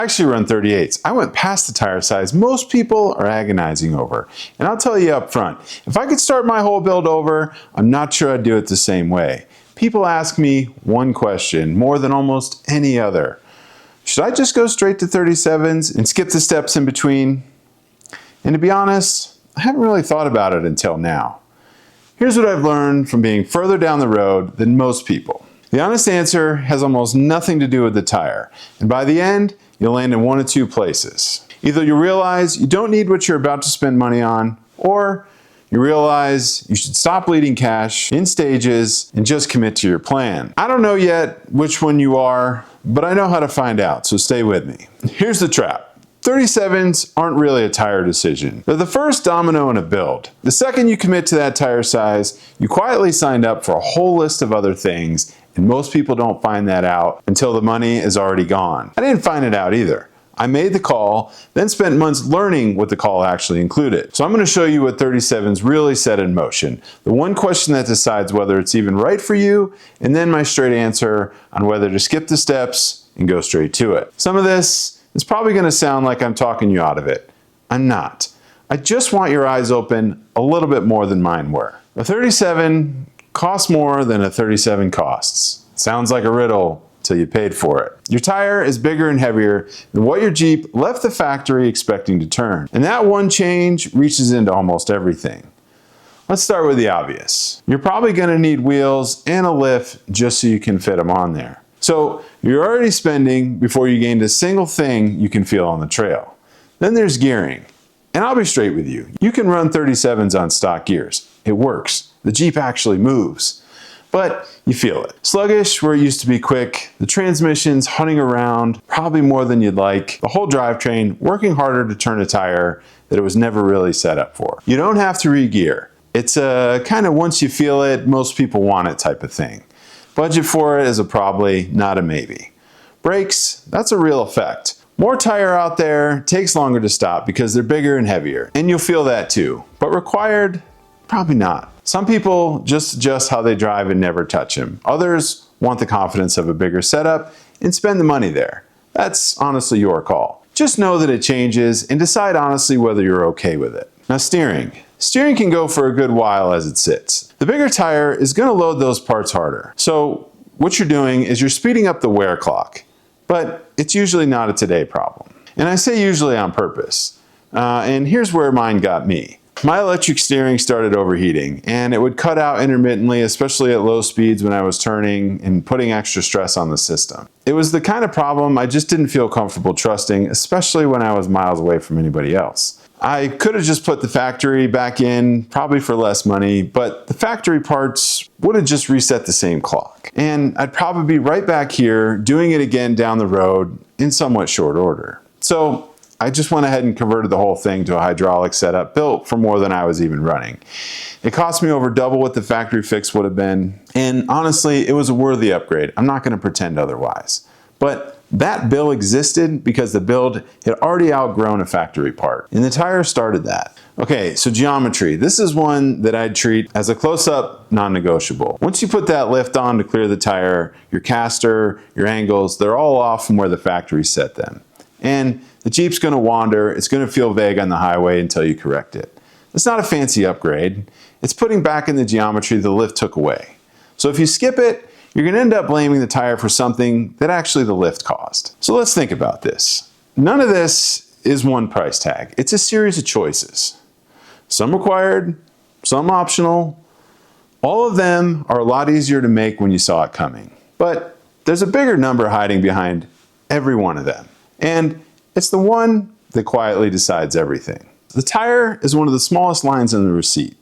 I actually run 38s. I went past the tire size most people are agonizing over. And I'll tell you up front, if I could start my whole build over, I'm not sure I'd do it the same way. People ask me one question more than almost any other. Should I just go straight to 37s and skip the steps in between? And to be honest, I haven't really thought about it until now. Here's what I've learned from being further down the road than most people. The honest answer has almost nothing to do with the tire, and by the end, you'll land in one of two places. Either you realize you don't need what you're about to spend money on, or you realize you should stop bleeding cash in stages and just commit to your plan. I don't know yet which one you are, but I know how to find out, so stay with me. Here's the trap. 37s aren't really a tire decision. They're the first domino in a build. The second you commit to that tire size, you quietly signed up for a whole list of other things, and most people don't find that out until the money is already gone. I didn't find it out either. I made the call, then spent months learning what the call actually included. So I'm going to show you what 37s really set in motion. The one question that decides whether it's even right for you, and then my straight answer on whether to skip the steps and go straight to it. Some of this is probably going to sound like I'm talking you out of it. I'm not. I just want your eyes open a little bit more than mine were. A 37 costs more than a 37 costs. It sounds like a riddle till you paid for it. Your tire is bigger and heavier than what your Jeep left the factory expecting to turn. And that one change reaches into almost everything. Let's start with the obvious. You're probably going to need wheels and a lift just so you can fit them on there. So you're already spending before you gained a single thing you can feel on the trail. Then there's gearing. And I'll be straight with you. You can run 37s on stock gears. It works. The Jeep actually moves. But you feel it. Sluggish where it used to be quick, the transmission's hunting around, probably more than you'd like, the whole drivetrain working harder to turn a tire that it was never really set up for. You don't have to re-gear. It's a kind of once you feel it, most people want it type of thing. Budget for it is a probably, not a maybe. Brakes, that's a real effect. More tire out there takes longer to stop because they're bigger and heavier. And you'll feel that too. But required? Probably not. Some people just adjust how they drive and never touch them. Others want the confidence of a bigger setup and spend the money there. That's honestly your call. Just know that it changes and decide honestly whether you're okay with it. Now steering. Steering can go for a good while as it sits. The bigger tire is going to load those parts harder. So what you're doing is you're speeding up the wear clock. But it's usually not a today problem. And I say usually on purpose. And here's where mine got me. My electric steering started overheating, and it would cut out intermittently, especially at low speeds when I was turning and putting extra stress on the system. It was the kind of problem I just didn't feel comfortable trusting, especially when I was miles away from anybody else. I could have just put the factory back in, probably for less money, but the factory parts would have just reset the same clock. And I'd probably be right back here doing it again down the road in somewhat short order. So I just went ahead and converted the whole thing to a hydraulic setup built for more than I was even running. It cost me over double what the factory fix would have been, and honestly, it was a worthy upgrade. I'm not going to pretend otherwise. But that bill existed because the build had already outgrown a factory part, and the tire started that. Okay, so geometry. This is one that I'd treat as a close-up non-negotiable. Once you put that lift on to clear the tire, your caster, your angles, they're all off from where the factory set them. And the Jeep's going to wander, it's going to feel vague on the highway until you correct it. It's not a fancy upgrade. It's putting back in the geometry the lift took away. So if you skip it, you're going to end up blaming the tire for something that actually the lift caused. So let's think about this. None of this is one price tag. It's a series of choices. Some required, some optional. All of them are a lot easier to make when you saw it coming. But there's a bigger number hiding behind every one of them. And it's the one that quietly decides everything. The tire is one of the smallest lines in the receipt.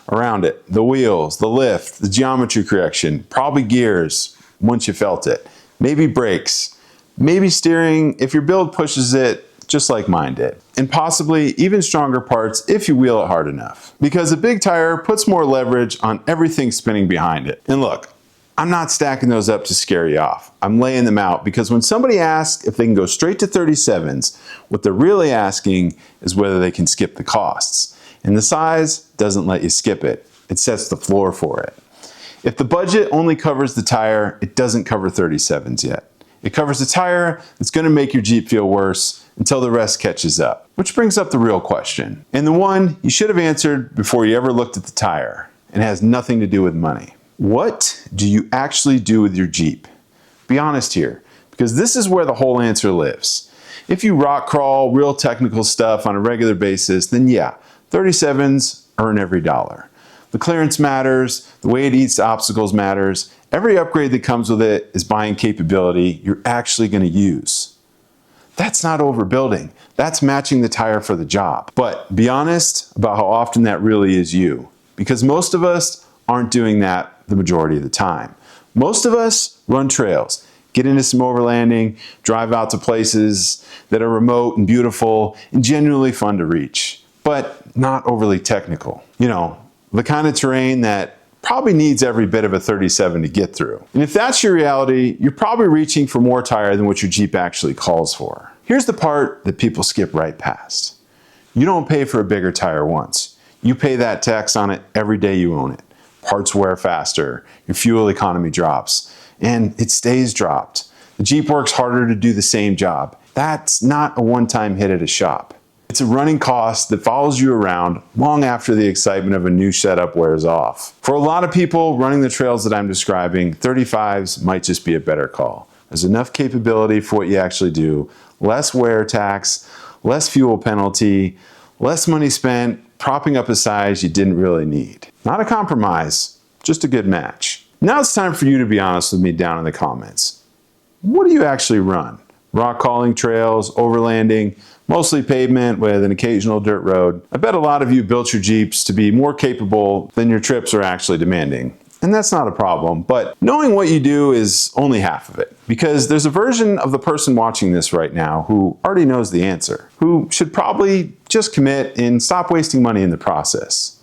Around it, the wheels, the lift, the geometry correction, probably gears once you felt it, maybe brakes, maybe steering if your build pushes it just like mine did, and possibly even stronger parts if you wheel it hard enough. Because a big tire puts more leverage on everything spinning behind it. And look, I'm not stacking those up to scare you off. I'm laying them out because when somebody asks if they can go straight to 37s, what they're really asking is whether they can skip the costs. And the size doesn't let you skip it. It sets the floor for it. If the budget only covers the tire, it doesn't cover 37s yet. It covers the tire that's going to make your Jeep feel worse until the rest catches up. Which brings up the real question, and the one you should have answered before you ever looked at the tire, and has nothing to do with money. What do you actually do with your Jeep? Be honest here, because this is where the whole answer lives. If you rock crawl real technical stuff on a regular basis, then yeah, 37s earn every dollar. The clearance matters, the way it eats obstacles matters. Every upgrade that comes with it is buying capability you're actually going to use. That's not overbuilding. That's matching the tire for the job. But be honest about how often that really is you, because most of us aren't doing that the majority of the time. Most of us run trails, get into some overlanding, drive out to places that are remote and beautiful and genuinely fun to reach, but not overly technical. You know, the kind of terrain that probably needs every bit of a 37 to get through. And if that's your reality, you're probably reaching for more tire than what your Jeep actually calls for. Here's the part that people skip right past. You don't pay for a bigger tire once. You pay that tax on it every day you own it. Parts wear faster, your fuel economy drops, and it stays dropped. The Jeep works harder to do the same job. That's not a one-time hit at a shop. It's a running cost that follows you around long after the excitement of a new setup wears off. For a lot of people running the trails that I'm describing, 35s might just be a better call. There's enough capability for what you actually do, less wear tax, less fuel penalty, less money spent propping up a size you didn't really need. Not a compromise, just a good match. Now it's time for you to be honest with me down in the comments. What do you actually run? Rock crawling trails, overlanding, mostly pavement with an occasional dirt road. I bet a lot of you built your Jeeps to be more capable than your trips are actually demanding. And that's not a problem, but knowing what you do is only half of it, because there's a version of the person watching this right now who already knows the answer, who should probably just commit and stop wasting money in the process.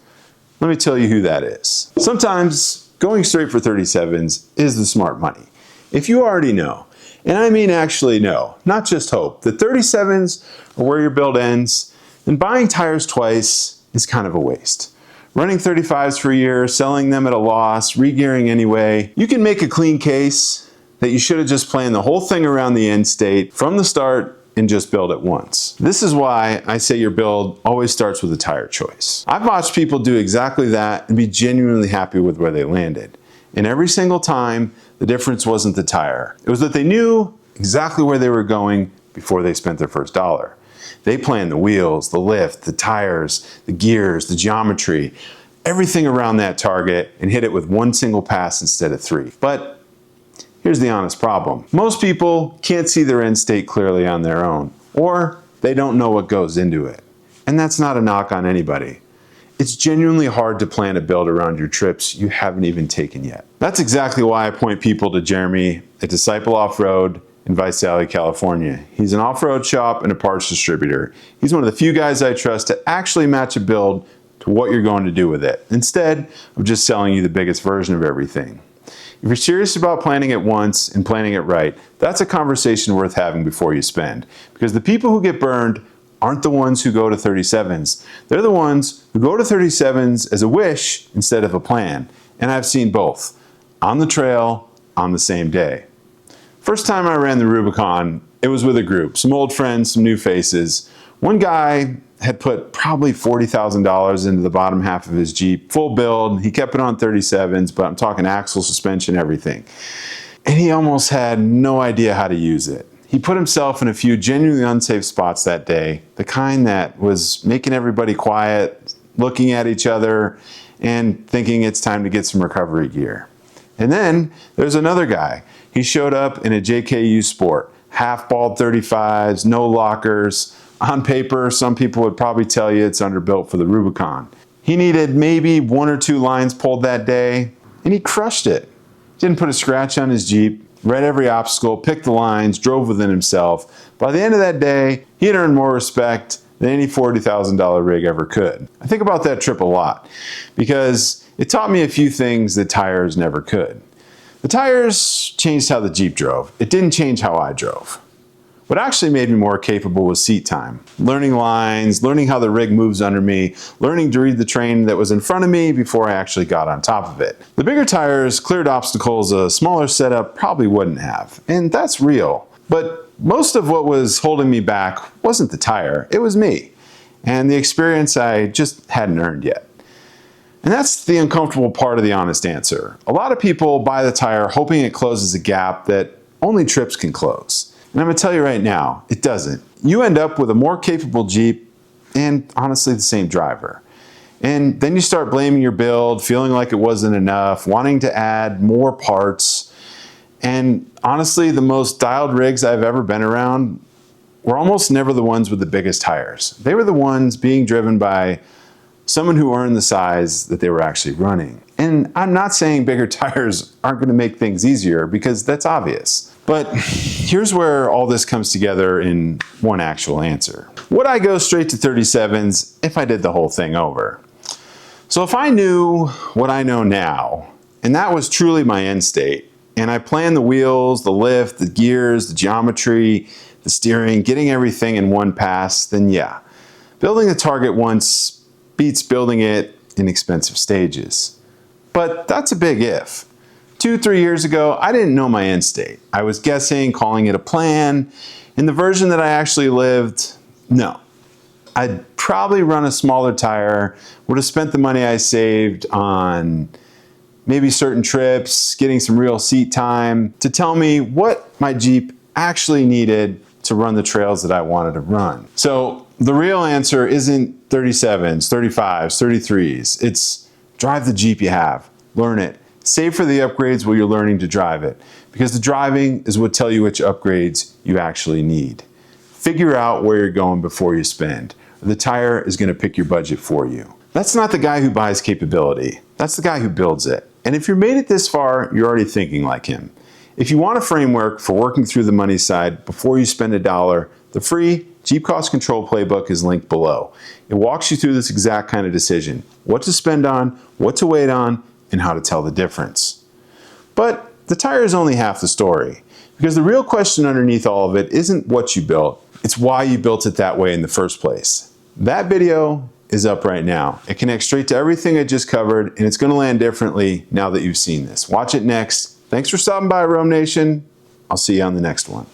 Let me tell you who that is. Sometimes going straight for 37s is the smart money. If you already know, and I mean actually know, not just hope, that 37s are where your build ends, then buying tires twice is kind of a waste. Running 35s for a year, selling them at a loss, re-gearing anyway, you can make a clean case that you should have just planned the whole thing around the end state from the start and just build it once. This is why I say your build always starts with a tire choice. I've watched people do exactly that and be genuinely happy with where they landed. And every single time, the difference wasn't the tire. It was that they knew exactly where they were going before they spent their first dollar. They planned the wheels, the lift, the tires, the gears, the geometry, everything around that target, and hit it with one single pass instead of 3. But here's the honest problem. Most people can't see their end state clearly on their own, or they don't know what goes into it. And that's not a knock on anybody. It's genuinely hard to plan a build around your trips you haven't even taken yet. That's exactly why I point people to Jeremy at Disciple Off-Road in Vice Valley, California. He's an off-road shop and a parts distributor. He's one of the few guys I trust to actually match a build to what you're going to do with it, instead of just selling you the biggest version of everything. If you're serious about planning it once and planning it right, that's a conversation worth having before you spend. Because the people who get burned aren't the ones who go to 37s. They're the ones who go to 37s as a wish instead of a plan. And I've seen both, on the trail, on the same day. First time I ran the Rubicon, it was with a group, some old friends, some new faces. One guy had put probably $40,000 into the bottom half of his Jeep, full build. He kept it on 37s, but I'm talking axle, suspension, everything. And he almost had no idea how to use it. He put himself in a few genuinely unsafe spots that day, the kind that was making everybody quiet, looking at each other, and thinking it's time to get some recovery gear. And then there's another guy. He showed up in a JKU Sport, half-balled 35s, no lockers. On paper, some people would probably tell you it's underbuilt for the Rubicon. He needed maybe 1 or 2 lines pulled that day, and he crushed it. Didn't put a scratch on his Jeep, read every obstacle, picked the lines, drove within himself. By the end of that day, he had earned more respect than any $40,000 rig ever could. I think about that trip a lot because it taught me a few things that tires never could. The tires changed how the Jeep drove. It didn't change how I drove. What actually made me more capable was seat time. Learning lines, learning how the rig moves under me, learning to read the train that was in front of me before I actually got on top of it. The bigger tires cleared obstacles a smaller setup probably wouldn't have, and that's real. But most of what was holding me back wasn't the tire, it was me, and the experience I just hadn't earned yet. And that's the uncomfortable part of the honest answer. A lot of people buy the tire hoping it closes a gap that only trips can close. And I'm going to tell you right now, it doesn't. You end up with a more capable Jeep and honestly the same driver. And then you start blaming your build, feeling like it wasn't enough, wanting to add more parts. And honestly, the most dialed rigs I've ever been around were almost never the ones with the biggest tires. They were the ones being driven by someone who earned the size that they were actually running. And I'm not saying bigger tires aren't going to make things easier, because that's obvious. But here's where all this comes together in one actual answer. Would I go straight to 37s if I did the whole thing over? So if I knew what I know now, and that was truly my end state, and I planned the wheels, the lift, the gears, the geometry, the steering, getting everything in one pass, then yeah, building the Target once beats building it in expensive stages. But that's a big if. 2-3 years ago, I didn't know my end state. I was guessing, calling it a plan. In the version that I actually lived, no. I'd probably run a smaller tire, would have spent the money I saved on maybe certain trips, getting some real seat time to tell me what my Jeep actually needed to run the trails that I wanted to run. So the real answer isn't 37s, 35s, 33s. It's drive the Jeep you have, learn it. Save for the upgrades while you're learning to drive it, because the driving is what tells you which upgrades you actually need. Figure out where you're going before you spend. The tire is going to pick your budget for you. That's not the guy who buys capability. That's the guy who builds it. And if you're made it this far, you're already thinking like him. If you want a framework for working through the money side before you spend a dollar, the free Jeep Cost Control Playbook is linked below. It walks you through this exact kind of decision: what to spend on, what to wait on, and how to tell the difference. But the tire is only half the story, because the real question underneath all of it isn't what you built, it's why you built it that way in the first place. That video is up right now. It connects straight to everything I just covered, and it's going to land differently now that you've seen this. Watch it next. Thanks for stopping by, Roam Nation. I'll see you on the next one.